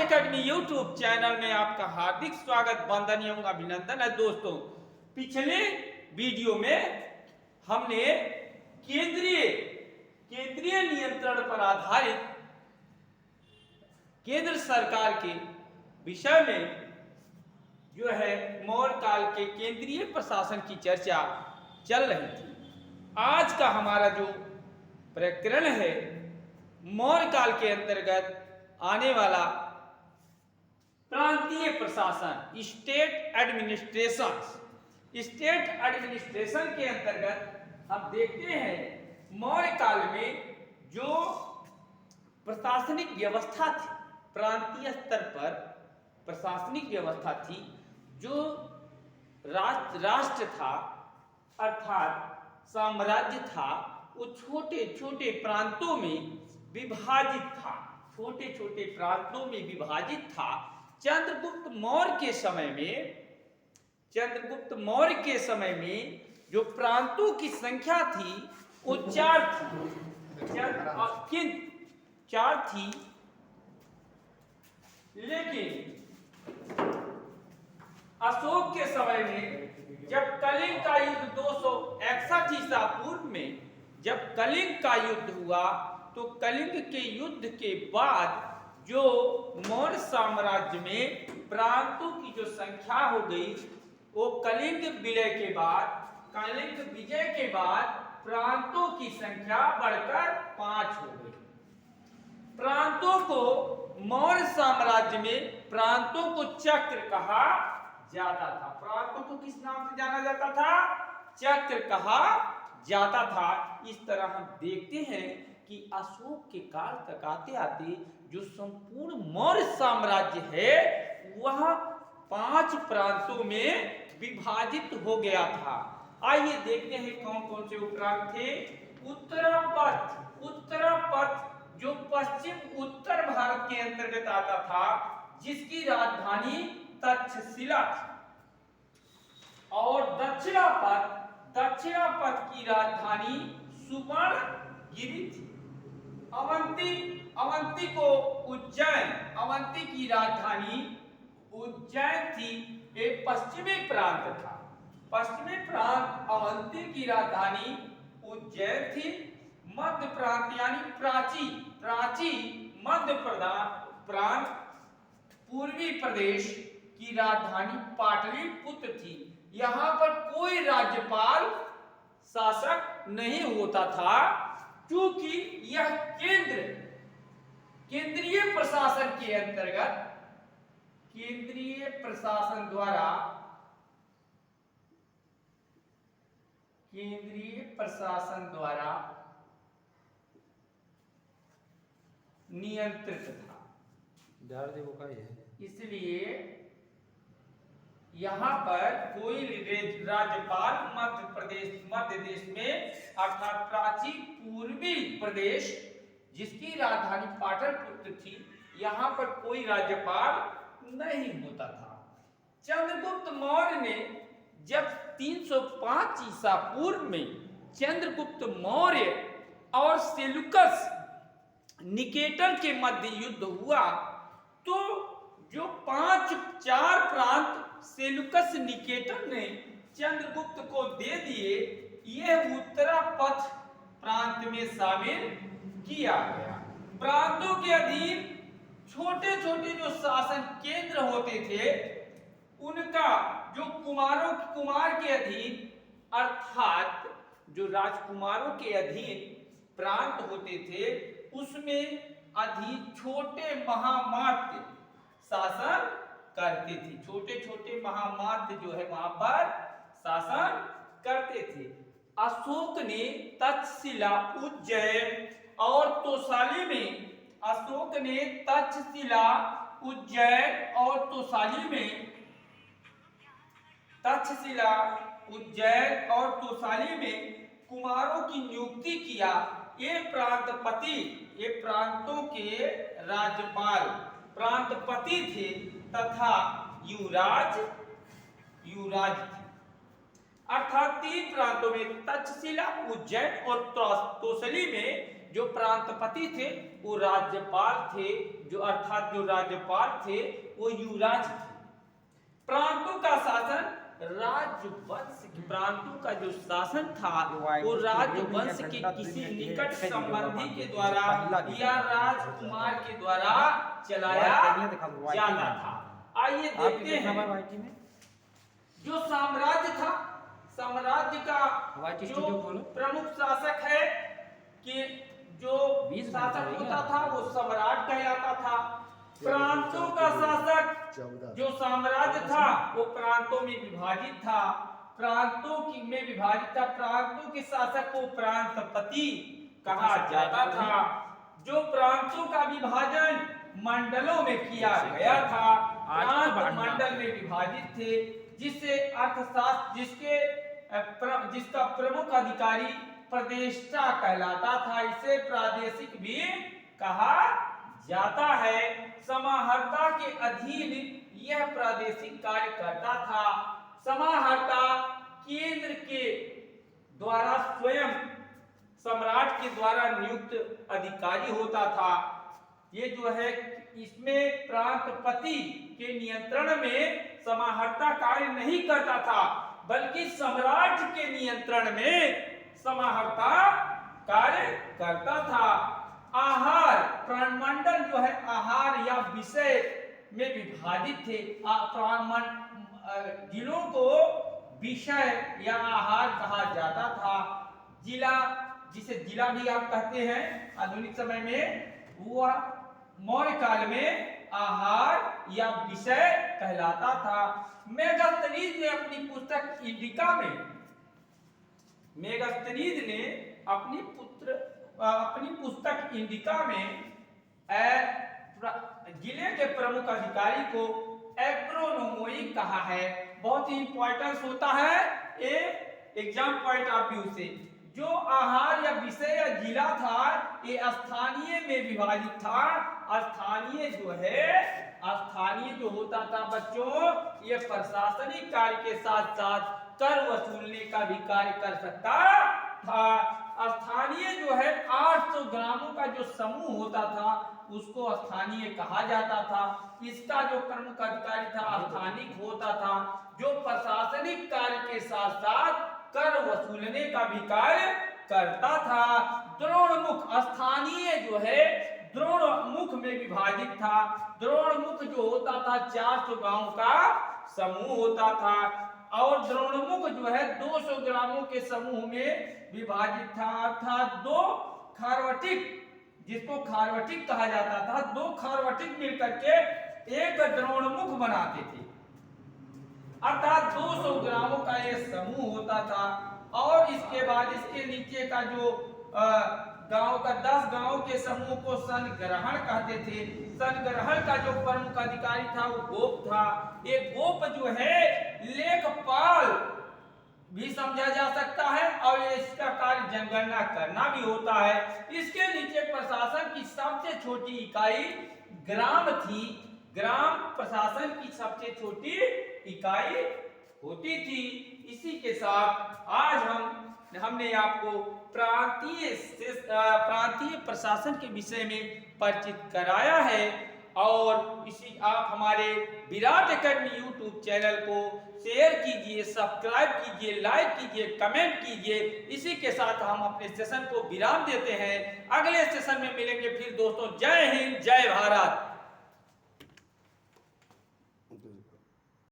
Academy YouTube channel में आपका हार्दिक स्वागत, वंदन एवं अभिनंदन है। दोस्तों, पिछले वीडियो में हमने केंद्रीय नियंत्रण पर आधारित केंद्र सरकार के विषय में जो है मौर्य काल के केंद्रीय प्रशासन की चर्चा चल रही थी। आज का हमारा जो प्रकरण है मौर्य काल के अंतर्गत आने वाला प्रांतीय प्रशासन, स्टेट एडमिनिस्ट्रेशन के अंतर्गत हम देखते हैं मौर्य काल में जो प्रशासनिक व्यवस्था थी, प्रांतीय स्तर पर प्रशासनिक व्यवस्था थी, जो राष्ट्र था अर्थात साम्राज्य था, वो छोटे छोटे प्रांतों में विभाजित था। चंद्रगुप्त मौर्य के समय में जो प्रांतों की संख्या थी वो चार थी, लेकिन अशोक के समय में जब कलिंग का युद्ध 261 ईसा पूर्व में जब कलिंग का युद्ध हुआ, तो कलिंग के युद्ध के बाद जो मौर्य साम्राज्य में प्रांतों की जो संख्या हो गई, वो कलिंग विजय के बाद प्रांतों की संख्या बढ़कर 5 हो गई। प्रांतों को मौर्य साम्राज्य में प्रांतों को चक्र कहा जाता था। प्रांतों को किस नाम से जाना जाता था? चक्र कहा जाता था। इस तरह हम देखते हैं कि अशोक के काल तक आते आते जो संपूर्ण मौर्य साम्राज्य है वह 5 प्रांतों में विभाजित हो गया था। आइए देखते हैं कौन कौन से प्रांत थे। उत्तरापथ जो पश्चिम उत्तर भारत के अंतर्गत आता था, जिसकी राजधानी तक्षशिला थी, और दक्षिणापथ की राजधानी सुवर्णगिरी थी। अवंती की राजधानी उज्जैन थी। एक पश्चिमी प्रांत था। पश्चिमी प्रांत अवंती की राजधानी उज्जैन थी। मध्य प्रांत यानी प्राची मध्य प्रांत पूर्वी प्रदेश की राजधानी पाटलिपुत्र थी। यहाँ पर कोई राज्यपाल शासक नहीं होता था, क्योंकि यह केंद्रीय प्रशासन के अंतर्गत केंद्रीय प्रशासन द्वारा नियंत्रित था। इसलिए यहाँ पर कोई राज्यपाल मध्य देश में अर्थात प्राची पूर्वी प्रदेश जिसकी राजधानी पाटलिपुत्र थी, यहाँ पर कोई राज्यपाल नहीं होता था। चंद्रगुप्त मौर्य ने जब 305 ईसा पूर्व में चंद्रगुप्त मौर्य और सेल्यूकस निकेटर के मध्य युद्ध हुआ, तो जो 4 प्रांत सेल्यूकस निकेटर ने चंद्रगुप्त को दे दिए, यह उत्तरापथ प्रांत में शामिल किया गया। प्रांतों के अधीन छोटे छोटे जो शासन केंद्र होते थे, उनका जो कुमार के अधीन अर्थात जो राजकुमारों के अधीन प्रांत होते थे, उसमें अधीन छोटे महामात्य शासन करते थे। छोटे महामात्य जो है वहां पर शासन करते थे। अशोक ने तक्षशिला, उज्जैन और तोसाली में कुमारों की नियुक्ति किया। ये प्रांतों के राज्यपाल प्रांतपति थे तथा युवराज थे। अर्थात 3 प्रांतों में तक्षशिला, उज्जैन और तोसली में जो प्रांतपति थे वो राज्यपाल थे, जो अर्थात जो राज्यपाल थे वो युवराज थे। प्रांतों का शासन राजवंश, प्रांतों का जो शासन था वो राजवंश के किसी निकट संबंधी के द्वारा या राजकुमार के द्वारा चलाया जाता था। आइए देखते हैं जो साम्राज्य था, साम्राज्य का जो प्रमुख शासक है कि जो शासक होता था वो सम्राट कहलाता था। प्रांतों का शासक जो साम्राज्य था वो प्रांतों में विभाजित था, प्रांतों की में विभाजित था। प्रांतों के शासक को प्रांतपति कहा जाता था। जो प्रांतों का विभाजन मंडलों में किया गया था, प्रांत मंडल में विभाजित थे, जिससे अर्थशास्त्र जिसका प्रमुख अधिकारी प्रदेष्टा कहलाता था। इसे प्रादेशिक भी कहा जाता है। समाहर्ता के अधीन यह प्रादेशिक कार्य करता था। समाहर्ता केंद्र के द्वारा स्वयं सम्राट के द्वारा नियुक्त अधिकारी होता था। ये जो है इसमें प्रांतपति के नियंत्रण में समाहर्ता कार्य नहीं करता था, बल्कि सम्राट के नियंत्रण में समाहर्ता कार्य करता था। आहार प्राणमंडल जो है आहार या विषय में विभाजित थे। जिलों को विषय या आहार कहा जाता था। जिला, जिसे जिला भी आप कहते हैं आधुनिक समय में, वो मौर्य काल में आहार या विषय कहलाता था। मेगास्थनीज ने अपनी पुस्तक इंडिका में, मेगास्थनीज ने अपनी पुस्तक इंडिका में जिले के प्रमुख अधिकारी को एग्रोनोमोई कहा है। बहुत ही इंपॉर्टेंस होता है ये एग्जाम पॉइंट ऑफ व्यू से। जो आहार या विषय या जिला था ये स्थानीय में विभाजित था। स्थानीय जो होता था बच्चों, ये प्रशासनिक कार्य के साथ साथ कर वसूलने का भी कार्य कर सकता था। स्थानीय जो है 800 ग्रामों का जो समूह होता था उसको स्थानीय कहा जाता था। इसका जो प्रमुख अधिकारी था स्थानिक होता था, जो प्रशासनिक कार्य के साथ साथ कर वसूलने का भी कार्य करता था। द्रोणमुख स्थानीय जो है द्रोणमुख में विभाजित था। द्रोणमुख जो होता था 400 गांव का समूह होता था, और द्रोणमुख जो है 200 ग्रामों के समूह में विभाजित था। अर्थात दो खारवटिक, जिसको खारवटिक कहा जाता था, दो खारवटिक मिलकर के एक द्रोणमुख बनाते थे। अर्थात 200 ग्रामों का ये समूह होता था। और इसके बाद इसके नीचे का जो गांव का 10 गांव के समूह को सनग्रहण कहते थे। सनग्रहण का जो प्रमुख अधिकारी था वो गोप था। ये गोप जो है लेखपाल भी समझा जा सकता है, और इसका कार्य जनगणना करना भी होता है। इसके नीचे प्रशासन की सबसे छोटी इकाई ग्राम थी। ग्राम प्रशासन की सबसे छोटी इकाई होती थी। इसी के साथ आज हमने आपको प्रांतीय प्रशासन के विषय में परिचित कराया है। और इसी आप हमारे विराट एकेडमी यूट्यूब चैनल को शेयर कीजिए, सब्सक्राइब कीजिए, लाइक कीजिए, कमेंट कीजिए। इसी के साथ हम अपने सेशन को विराम देते हैं। अगले सेशन में मिलेंगे फिर दोस्तों। जय हिंद, जय भारत।